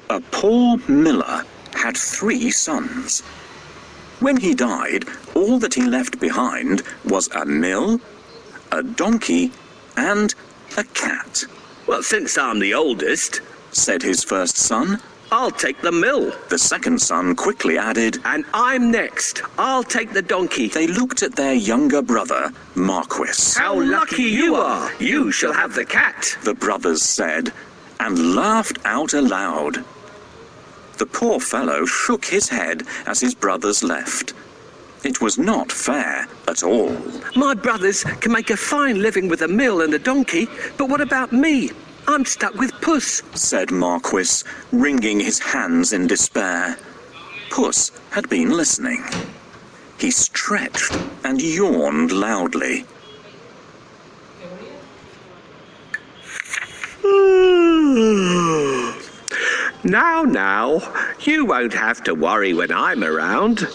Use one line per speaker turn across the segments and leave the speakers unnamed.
A poor miller had 3 sons. When he died, all that he left behind was a mill, a donkey, and a cat.
Well, since I'm the oldest,
said his first son.
I'll take the mill.
The second son quickly added,
And I'm next. I'll take the donkey.
They looked at their younger brother, Marquis.
How lucky you are! You shall have the cat.
The brothers said, and laughed out aloud. The poor fellow shook his head as his brothers left. It was not fair at all.
My brothers can make a fine living with a mill and a donkey, but what about me? I'm stuck with Puss,
said Marquis, wringing his hands in despair. Puss had been listening. He stretched and yawned loudly.
Now, you won't have to worry when I'm around.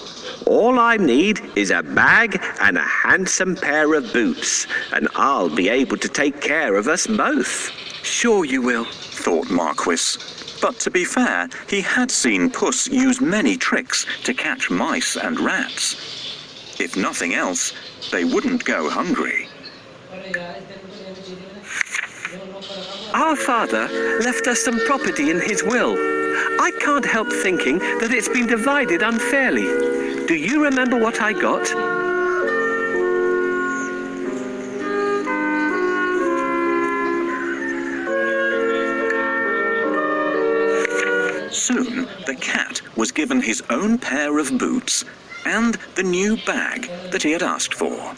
All I need is a bag and a handsome pair of boots, and I'll be able to take care of us both.
Sure you will,
thought Marquis. But to be fair, he had seen Puss use many tricks to catch mice and rats. If nothing else, they wouldn't go hungry.
Our father left us some property in his will. I can't help thinking that it's been divided unfairly. Do you remember what I got?
Soon, the cat was given his own pair of boots and the new bag that he had asked for.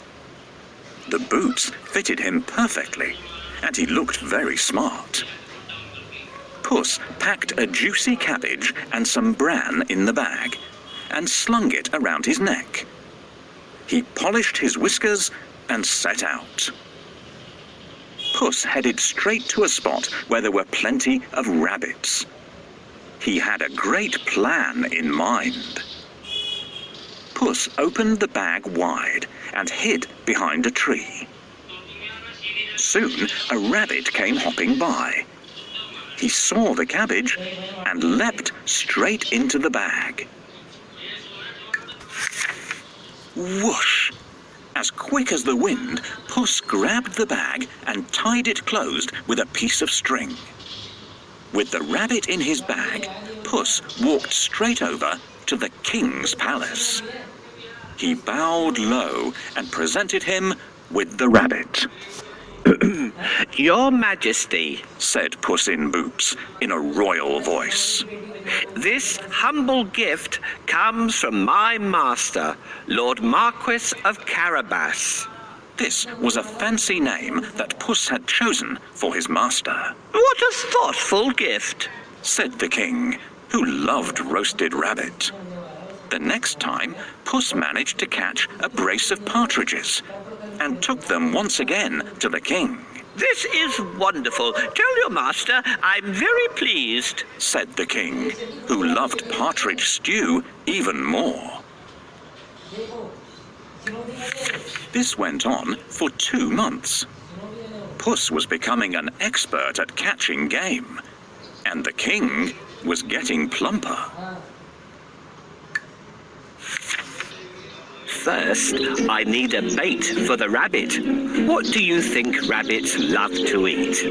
The boots fitted him perfectly, and he looked very smart. Puss packed a juicy cabbage and some bran in the bag and slung it around his neck. He polished his whiskers and set out. Puss headed straight to a spot where there were plenty of rabbits. He had a great plan in mind. Puss opened the bag wide and hid behind a tree. Soon, a rabbit came hopping by. He saw the cabbage and leapt straight into the bag. Whoosh! As quick as the wind, Puss grabbed the bag and tied it closed with a piece of string. With the rabbit in his bag, Puss walked straight over to the king's palace. He bowed low and presented him with the rabbit.
Your Majesty,
said Puss in Boots in a royal voice.
This humble gift comes from my master, Lord Marquis of Carabas.
This was a fancy name that Puss had chosen for his master.
What a thoughtful gift,
said the king, who loved roasted rabbit. The next time, Puss managed to catch a brace of partridges and took them once again to the king.
This is wonderful. Tell your master I'm very pleased,
said the king, who loved partridge stew even more. This went on for 2 months. Puss was becoming an expert at catching game, and the king was getting plumper.
First, I need a bait for the rabbit. What do you think rabbits love to eat?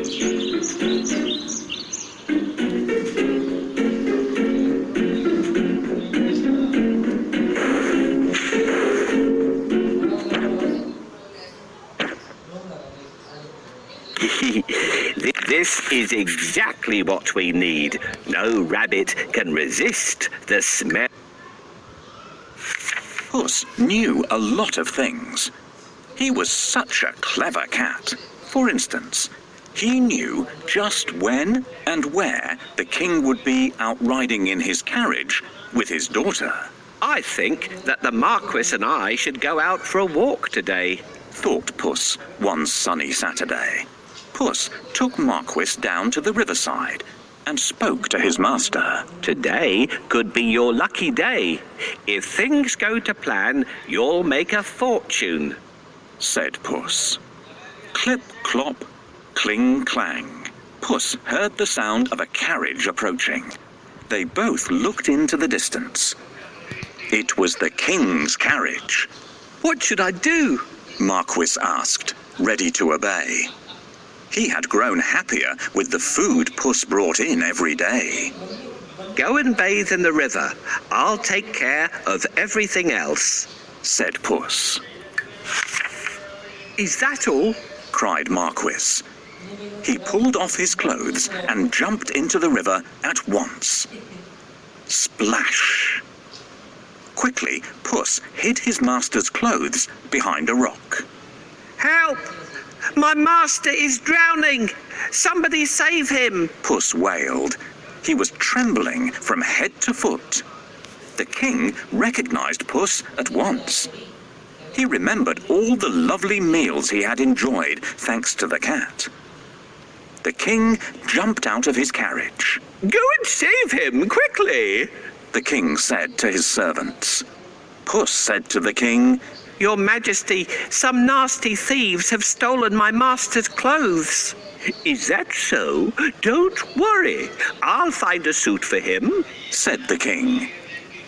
This is exactly what we need. No rabbit can resist the smell.
Puss knew a lot of things. He was such a clever cat. For instance, he knew just when and where the king would be out riding in his carriage with his daughter.
I think that the Marquis and I should go out for a walk today,
thought Puss one sunny Saturday. Puss took Marquis down to the riverside and spoke to his master.
Today could be your lucky day. If things go to plan, you'll make a fortune,
said Puss. Clip, clop, cling, clang. Puss heard the sound of a carriage approaching. They both looked into the distance. It was the king's carriage.
What should I do?
Marquis asked, ready to obey. He had grown happier with the food Puss brought in every day.
Go and bathe in the river. I'll take care of everything else,
said Puss.
Is that all?
Cried Marquis. He pulled off his clothes and jumped into the river at once. Splash! Quickly, Puss hid his master's clothes behind a rock.
Help! My master is drowning! Somebody save him!
Puss wailed. He was trembling from head to foot. The king recognized Puss at once. He remembered all the lovely meals he had enjoyed thanks to the cat. The king jumped out of his carriage.
Go and save him, quickly!
The king said to his servants. Puss said to the king,
Your Majesty, some nasty thieves have stolen my master's clothes. Is that so? Don't worry. I'll find a suit for him,
said the king.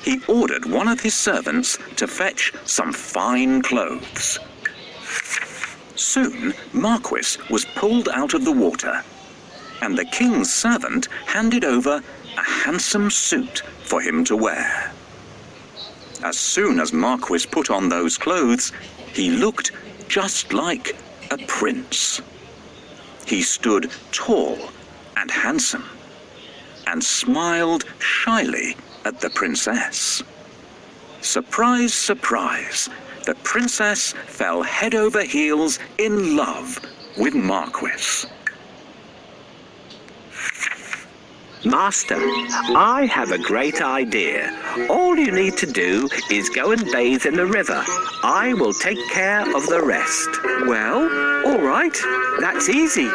He ordered one of his servants to fetch some fine clothes. Soon, Marquis was pulled out of the water, and the king's servant handed over a handsome suit for him to wear. As soon as Marquis put on those clothes, he looked just like a prince. He stood tall and handsome, and smiled shyly at the princess. Surprise, surprise, the princess fell head over heels in love with Marquis.
Master, I have a great idea. All you need to do is go and bathe in the river. I will take care of the rest. Well, all right, that's easy.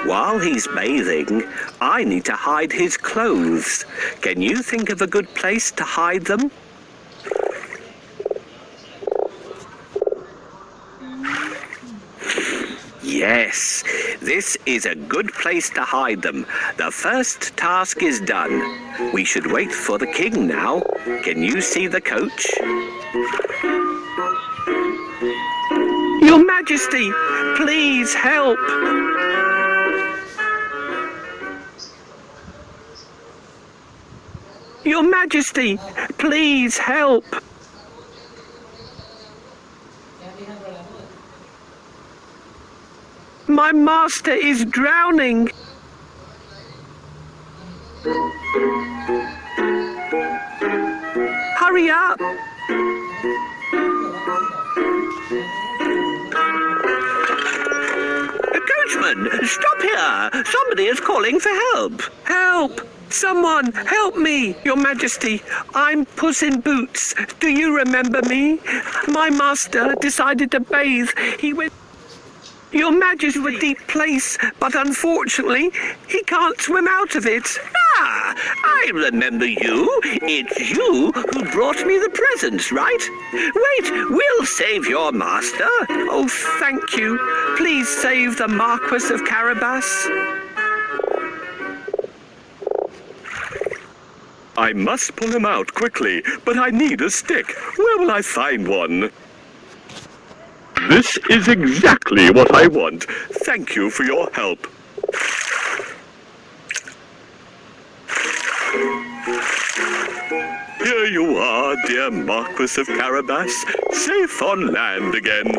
While he's bathing, I need to hide his clothes. Can you think of a good place to hide them? Yes, this is a good place to hide them. The first task is done. We should wait for the king now. Can you see the coach? Your Majesty, please help. Your Majesty, please help. My master is drowning. Hurry up. Coachman, stop here. Somebody is calling for help. Help! Someone, help me! Your Majesty, I'm Puss in Boots. Do you remember me? My master decided to bathe. He went... Your Majesty, a deep place, but unfortunately, he can't swim out of it. Ah, I remember you. It's you who brought me the presents, right? Wait, we'll save your master. Oh, thank you. Please save the Marquis of Carabas.
I must pull him out quickly, but I need a stick. Where will I find one? This is exactly what I want. Thank you for your help. Here you are, dear Marquis of Carabas, safe on land again.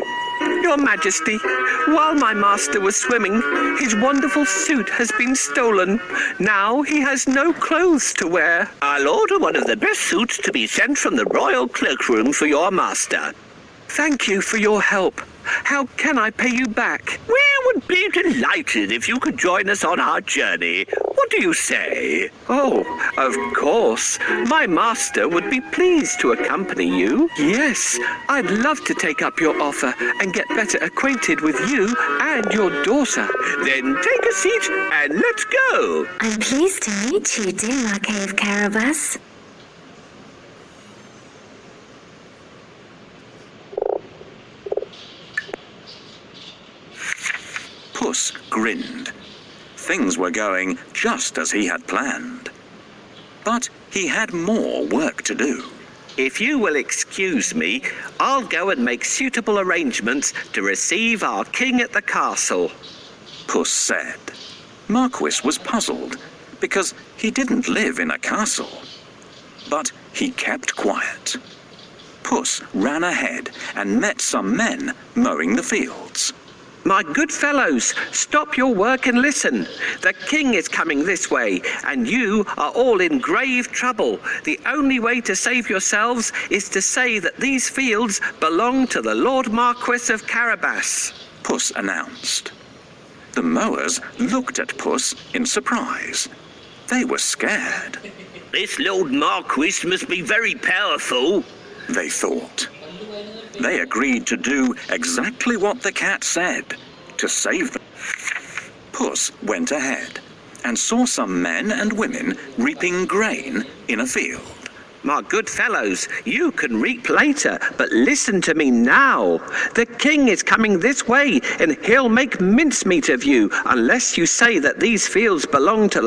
Your Majesty, while my master was swimming, his wonderful suit has been stolen. Now he has no clothes to wear. I'll order one of the best suits to be sent from the royal cloakroom for your master. Thank you for your help. How can I pay you back? We would be delighted if you could join us on our journey. What do you say? Oh, of course. My master would be pleased to accompany you. Yes, I'd love to take up your offer and get better acquainted with you and your daughter. Then take a seat and let's go.
I'm pleased to meet you, dear Marquis of Carabas.
Puss grinned. Things were going just as he had planned. But he had more work to do.
If you will excuse me, I'll go and make suitable arrangements to receive our king at the castle.
Puss said. Marquis was puzzled because he didn't live in a castle. But he kept quiet. Puss ran ahead and met some men mowing the fields.
My good fellows, stop your work and listen. The king is coming this way, and you are all in grave trouble. The only way to save yourselves is to say that these fields belong to the Lord Marquis of Carabas.
Puss announced. The mowers looked at Puss in surprise. They were scared.
This Lord Marquis must be very powerful,
they thought. They agreed to do exactly what the cat said, to save them. Puss went ahead and saw some men and women reaping grain in a field.
My good fellows, you can reap later, but listen to me now. The king is coming this way, and he'll make mincemeat of you unless you say that these fields belong to